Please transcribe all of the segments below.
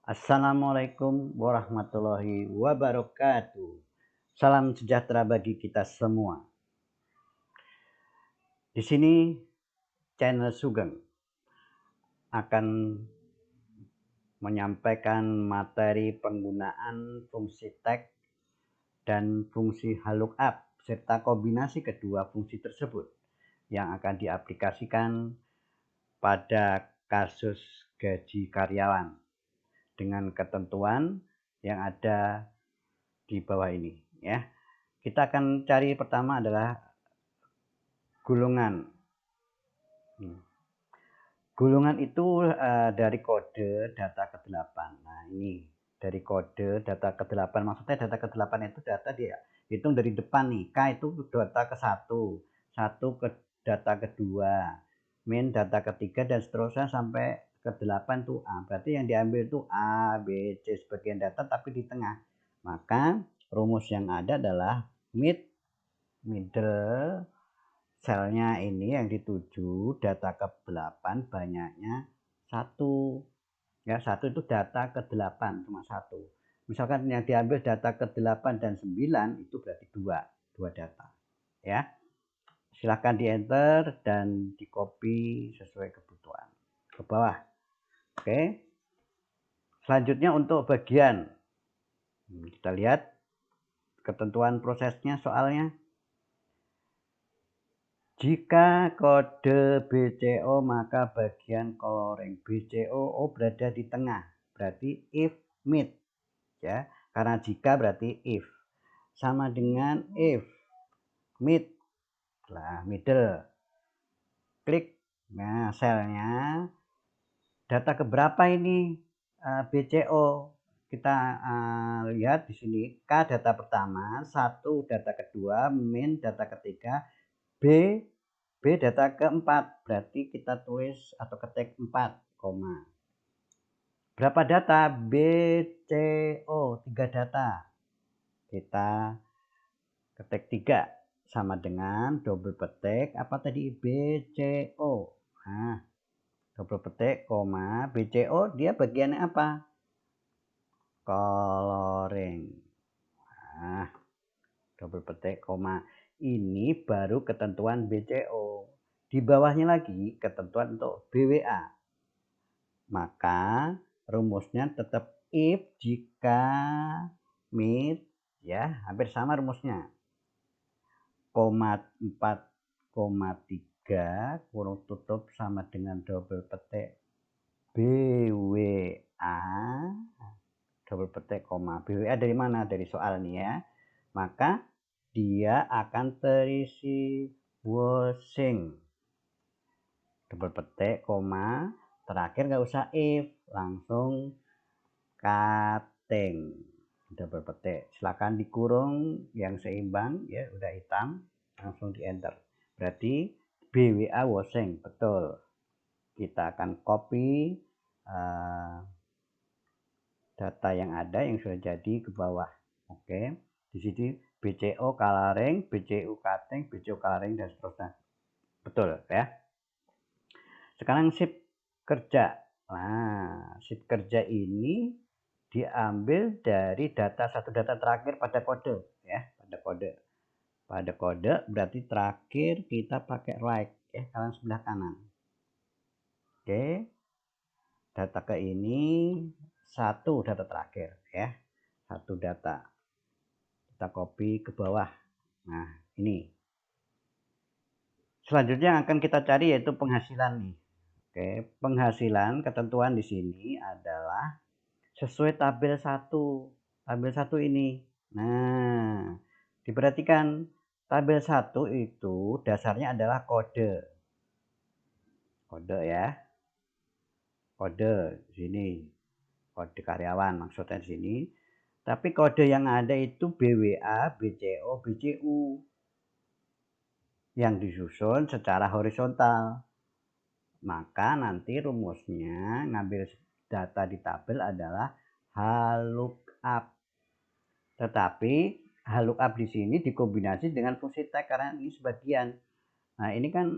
Assalamualaikum warahmatullahi wabarakatuh. Salam sejahtera bagi kita semua. Di sini channel Sugeng akan menyampaikan materi penggunaan fungsi tag dan fungsi lookup serta kombinasi kedua fungsi tersebut yang akan diaplikasikan pada kasus gaji karyawan dengan ketentuan yang ada di bawah ini ya. Kita akan cari pertama adalah gulungan. Gulungan itu dari kode data ke-8. Nah, ini dari kode data ke-8. Maksudnya data ke-8 itu data dia hitung dari depan nih. K itu data ke-1, 1 ke data kedua, min data ketiga dan seterusnya sampai ke-8 tuh A. Berarti yang diambil tuh A, B, C sebagian data tapi di tengah. Maka rumus yang ada adalah middle selnya ini yang dituju data ke-8 banyaknya 1 ya, 1 itu data ke-8 cuma 1. Misalkan yang diambil data ke-8 dan 9 itu berarti 2 data ya. Silahkan di enter dan di copy sesuai kebutuhan ke bawah. Oke, selanjutnya untuk bagian kita lihat ketentuan prosesnya soalnya. Jika kode BCO maka bagian coloring BCO berada di tengah, berarti if mid ya. Karena jika berarti if. Sama dengan if mid lah middle. Klik. Nah, selnya data keberapa ini BCO? Kita lihat di sini K data pertama, 1 data kedua, min data ketiga, B data keempat, berarti kita tulis atau ketik 4, koma. Berapa data? BCO, 3 data. Kita ketik 3, sama dengan double petik, apa tadi? BCO. Nah, double petik, koma, BCO dia bagiannya apa? Coloring. Nah, double petik, koma. Ini baru ketentuan BCO. Di bawahnya lagi ketentuan untuk BWA. Maka rumusnya tetap if jika mid ya, hampir sama rumusnya. 4,3 kurung tutup sama dengan double petik BWA double petik koma. BWA dari mana? Dari soal nih ya. Maka dia akan terisi washing double petik koma, terakhir nggak usah if, langsung cutting double petik. Silakan dikurung yang seimbang ya, udah hitam, langsung di enter. Berarti BWA washing betul. Kita akan copy data yang ada yang sudah jadi ke bawah. Oke, di sini BCO coloring, BCU cutting, BCO coloring dan seterusnya. Betul ya. Sekarang shift kerja. Nah, shift kerja ini diambil dari satu data terakhir pada kode ya, pada kode berarti terakhir kita pakai right ya, kalian sebelah kanan. Oke, data ke ini satu data terakhir ya, satu data kita copy ke bawah. Nah, ini selanjutnya akan kita cari yaitu penghasilan nih. Oke, penghasilan ketentuan di sini adalah sesuai tabel 1. Tabel 1 ini. Nah, diperhatikan tabel 1 itu dasarnya adalah kode. Kode ya. Kode di sini. Kode karyawan maksudnya di sini. Tapi kode yang ada itu BWA, BCO, BCU yang disusun secara horizontal. Maka nanti rumusnya ngambil data di tabel adalah lookup. Tetapi lookup di sini dikombinasi dengan fungsi tag karena ini sebagian. Nah, ini kan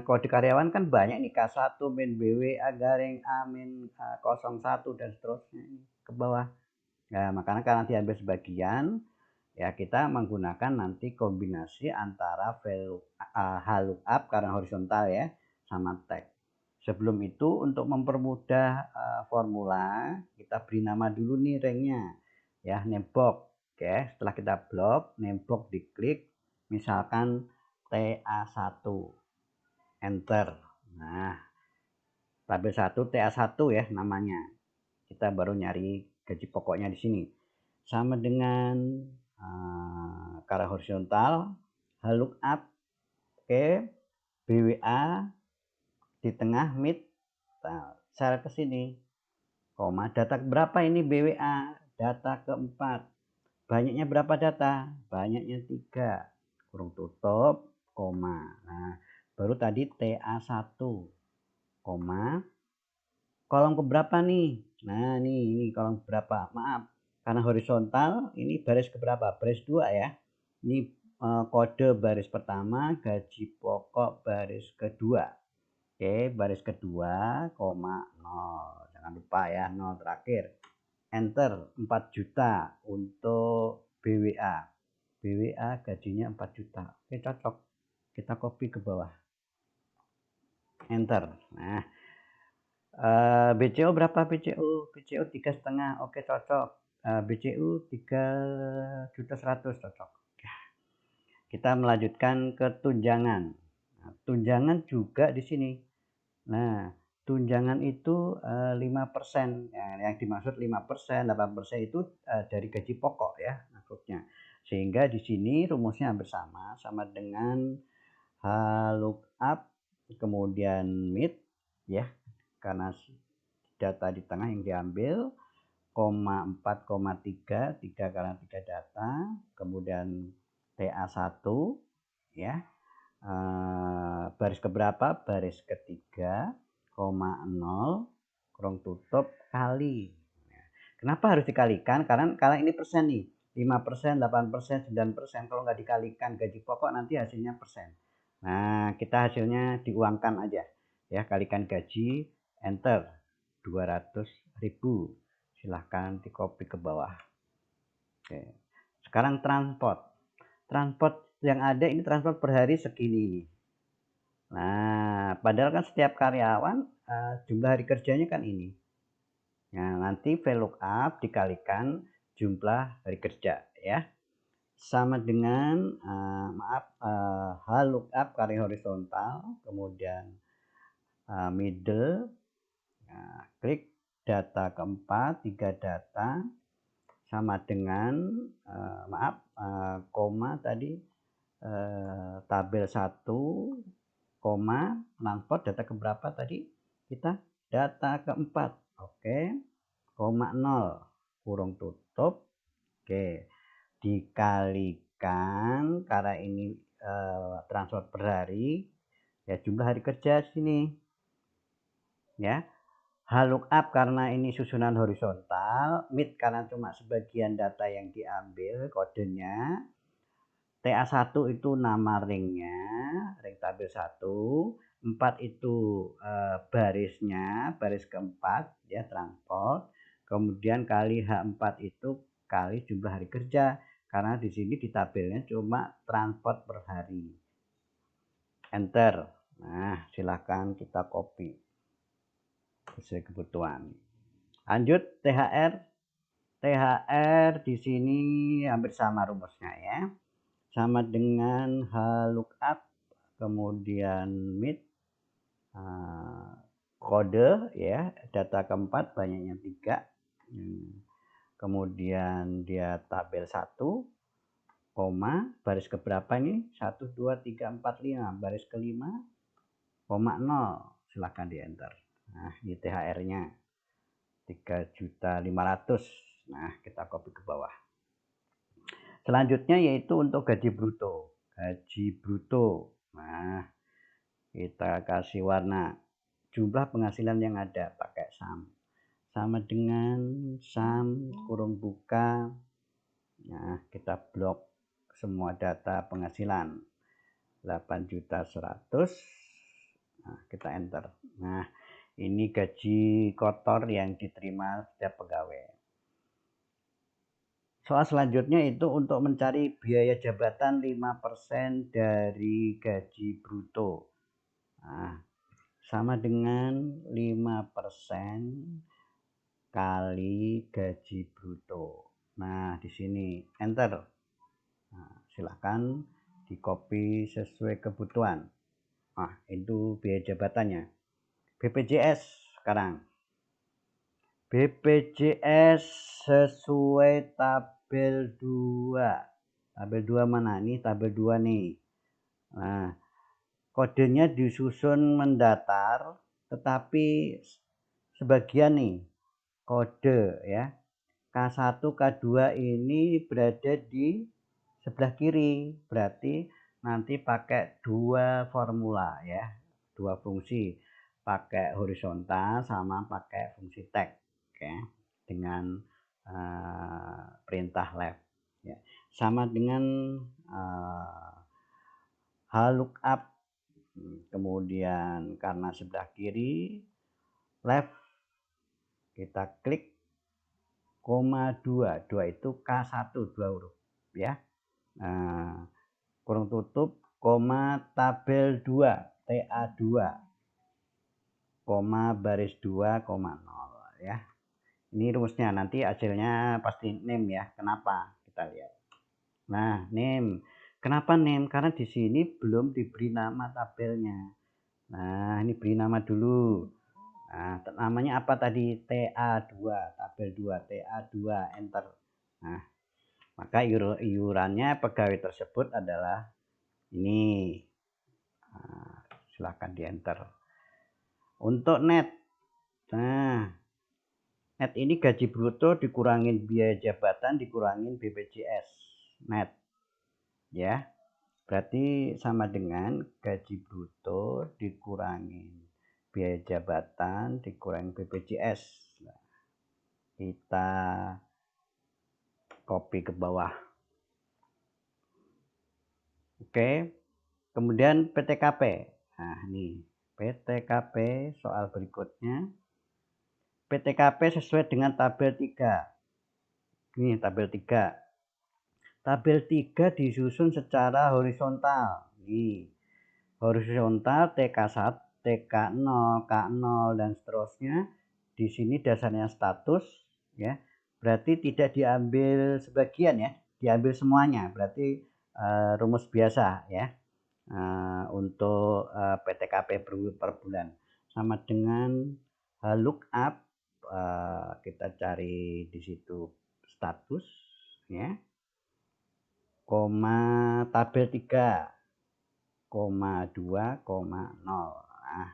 kode karyawan kan banyak nih, K1 min BWA garing A min 01 dan seterusnya ke bawah. Nah, makanya karena diambil sebagian, ya kita menggunakan nanti kombinasi antara HLOOKUP karena horizontal ya, sama tag. Sebelum itu untuk mempermudah formula, kita beri nama dulu nih ranknya, ya name box. Oke, setelah kita blok, name box diklik, misalkan TA1, enter. Nah, tabel 1 TA1 ya namanya. Kita baru nyari gaji pokoknya di sini. Sama dengan karena horizontal, HLOOKUP, oke, BWA di tengah mid. Nah, saya ke sini, koma, data berapa ini BWA? Data keempat. Banyaknya berapa data? Banyaknya 3, kurung tutup, koma. Nah, baru tadi TA1, koma. Kolom keberapa nih? Nah, ini kolom berapa? Maaf, karena horizontal, ini baris keberapa? Baris 2 ya. Ini kode baris pertama, gaji pokok baris kedua. Oke, baris kedua, koma 0. Jangan lupa ya, 0 terakhir. Enter, 4 juta untuk BWA. BWA gajinya 4 juta. Oke, cocok. Kita copy ke bawah. Enter. Nah, BCO berapa BCO? BCO 3,5. Oke, cocok. BCU 3.100.000 cocok. Kita melanjutkan ke tunjangan. Nah, tunjangan juga di sini. Nah, tunjangan itu 5%. Ya, yang dimaksud 5%, 8% itu dari gaji pokok ya maksudnya. Sehingga di sini rumusnya hampir sama dengan HLOOKUP kemudian mid ya. Karena data di tengah yang diambil, 4,3 karena 3 data, kemudian TA1 ya. Baris keberapa? Baris ketiga, 0, kurung tutup kali. Kenapa harus dikalikan? Karena ini persen nih, 5%, 8%, 9%. Kalau nggak dikalikan gaji pokok nanti hasilnya persen. Nah, kita hasilnya diuangkan aja ya, kalikan gaji, enter, 200.000. Silahkan di copy ke bawah. Oke. Sekarang transport yang ada ini transport per hari segini. Nah, padahal kan setiap karyawan jumlah hari kerjanya kan ini. Nah, nanti VLOOKUP dikalikan jumlah hari kerja ya. Sama dengan HLOOKUP karya horizontal, kemudian middle, klik data keempat, 3 data, sama dengan koma tadi, tabel 1, koma, transport data keberapa tadi kita? Data keempat. Oke, koma 0, kurung tutup. Oke, dikalikan karena ini transport per hari ya, jumlah hari kerja sini ya. HLOOKUP karena ini susunan horizontal, mid karena cuma sebagian data yang diambil kodenya, TA1 itu nama ringnya, ring tabel 1, 4 itu barisnya, baris keempat ya, transport, kemudian kali H4 itu kali jumlah hari kerja, karena di sini di tabelnya cuma transport per hari. Enter. Nah, silahkan kita copy sesuai kebutuhan. Lanjut THR. THR di sini hampir sama rumusnya ya. Sama dengan HLOOKUP, kemudian mid, kode ya, data keempat banyaknya 3, kemudian dia tabel 1, koma, baris keberapa nih? 1, 2, 3, 4, 5, baris kelima, koma 0, silahkan di enter. Nah, ini THR-nya 3.500.000. Nah, kita copy ke bawah. Selanjutnya yaitu untuk gaji bruto. Gaji bruto. Nah, kita kasih warna jumlah penghasilan yang ada pakai sum. Sama dengan sum kurung buka. Nah, kita blok semua data penghasilan. 8.100.000. Nah, kita enter. Nah, ini gaji kotor yang diterima setiap pegawai. Soal selanjutnya itu untuk mencari biaya jabatan 5% dari gaji bruto. Nah, sama dengan 5% kali gaji bruto. Nah, di sini enter. Nah, silahkan di copy sesuai kebutuhan. Nah, itu biaya jabatannya. BPJS sekarang. BPJS sesuai tabel 2. Tabel 2 mana? Ini tabel 2 nih. Nah, kodenya disusun mendatar, tetapi sebagian nih kode ya. K1, K2 ini berada di sebelah kiri. Berarti nanti pakai dua formula ya. Dua fungsi. Pakai horizontal sama pakai fungsi tag. Oke, dengan perintah left ya. Sama dengan lookup, kemudian karena sebelah kiri left kita klik koma 2 itu K1 2 huruf ya. Kurung tutup koma tabel 2 TA2 koma baris 2 koma 0 ya. Ini rumusnya, nanti hasilnya pasti name ya. Kenapa? Kita lihat. Nah, name. Kenapa name? Karena di sini belum diberi nama tabelnya. Nah, ini beri nama dulu. Nah, namanya apa tadi? TA2, tabel 2, TA2, enter. Nah, maka iurannya pegawai tersebut adalah ini. Nah, silahkan di enter. Untuk net. Nah, net ini gaji bruto dikurangin biaya jabatan dikurangin BPJS net ya, berarti sama dengan gaji bruto dikurangin biaya jabatan dikurangin BPJS. Nah, kita copy ke bawah. Oke, kemudian PTKP. Nah, ini PTKP soal berikutnya. PTKP sesuai dengan tabel 3. Ini tabel 3. Tabel 3 disusun secara horizontal. Nih, horizontal TK1, TK0, K0 dan seterusnya. Di sini dasarnya status ya. Berarti tidak diambil sebagian ya, diambil semuanya. Berarti rumus biasa ya. Untuk PTKP per bulan. Sama dengan lookup, kita cari di situ status ya, koma tabel 3 koma 2 koma 0. Nah,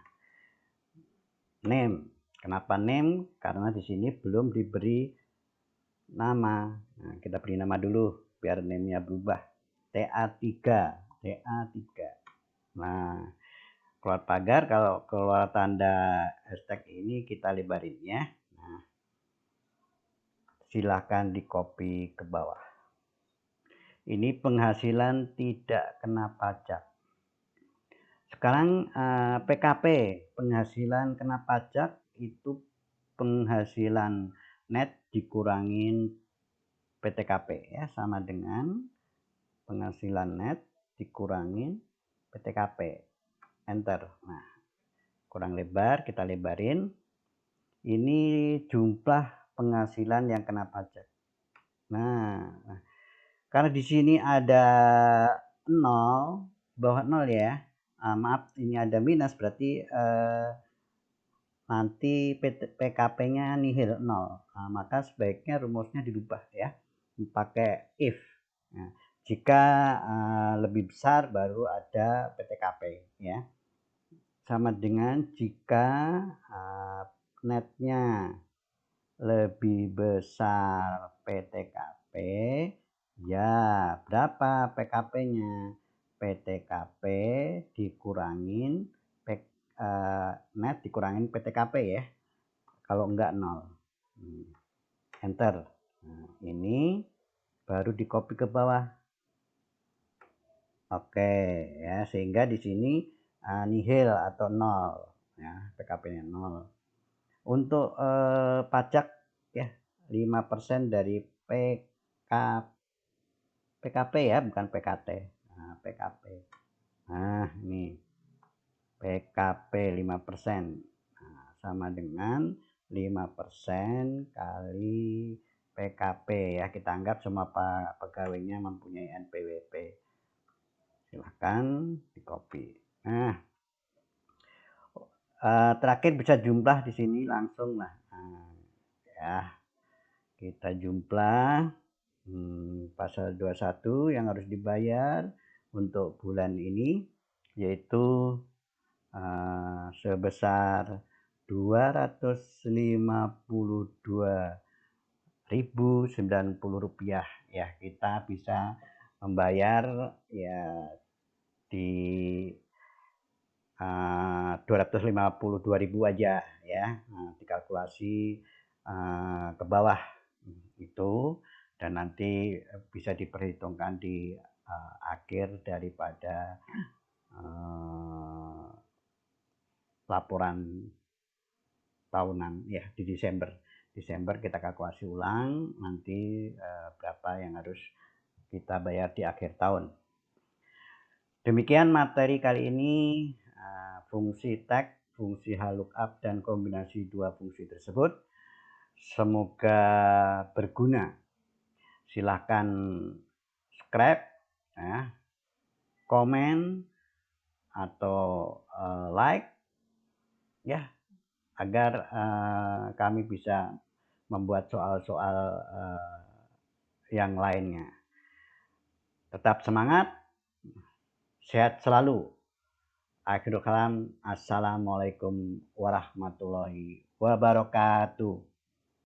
name. Kenapa name? Karena di sini belum diberi nama. Nah, kita beri nama dulu biar name-nya berubah. TA3, TA3. Nah, keluar pagar, kalau keluar tanda hashtag ini kita lebarin ya. Nah, silahkan di copy ke bawah. Ini penghasilan tidak kena pajak. Sekarang PKP, penghasilan kena pajak itu penghasilan net dikurangin PTKP ya, sama dengan penghasilan net dikurangin PTKP. Enter. Nah, kurang lebar, kita lebarin. Ini jumlah penghasilan yang kena pajak. Nah, karena di sini ada 0, bawah 0 ya. Maaf, ini ada minus, berarti nanti PKP-nya nihil 0. Nah, maka sebaiknya rumusnya dirubah ya, pakai if. Nah, jika lebih besar baru ada PTKP ya. Sama dengan jika netnya lebih besar PTKP, ya berapa PKP-nya? PTKP dikurangin net dikurangin PTKP ya. Kalau enggak 0. Enter. Nah, ini baru di copy ke bawah. Oke, ya, sehingga di sini nihil atau nol, ya, PKP-nya nol. Untuk pajak ya 5% dari PKP ya, bukan PKT. Nah, PKP. Nah, ini PKP 5%. Nah, sama dengan 5% kali PKP ya. Kita anggap semua pegawainya mempunyai NPWP. Silahkan di copy. Nah, terakhir bisa jumlah di sini langsung lah. Nah, ya, kita jumlah pasal 21 yang harus dibayar untuk bulan ini yaitu sebesar Rp252.090 ya. Kita bisa membayar ya di 252.000 aja ya. Nah, dikalkulasi ke bawah itu dan nanti bisa diperhitungkan di akhir daripada laporan tahunan ya di Desember. Desember kita kalkulasi ulang nanti berapa yang harus kita bayar di akhir tahun. Demikian materi kali ini, fungsi tag, fungsi lookup dan kombinasi dua fungsi tersebut. Semoga berguna. Silahkan subscribe, ya, komen atau like, ya, agar kami bisa membuat soal-soal yang lainnya. Tetap semangat, sehat selalu. Akhirul kalam, assalamualaikum warahmatullahi wabarakatuh.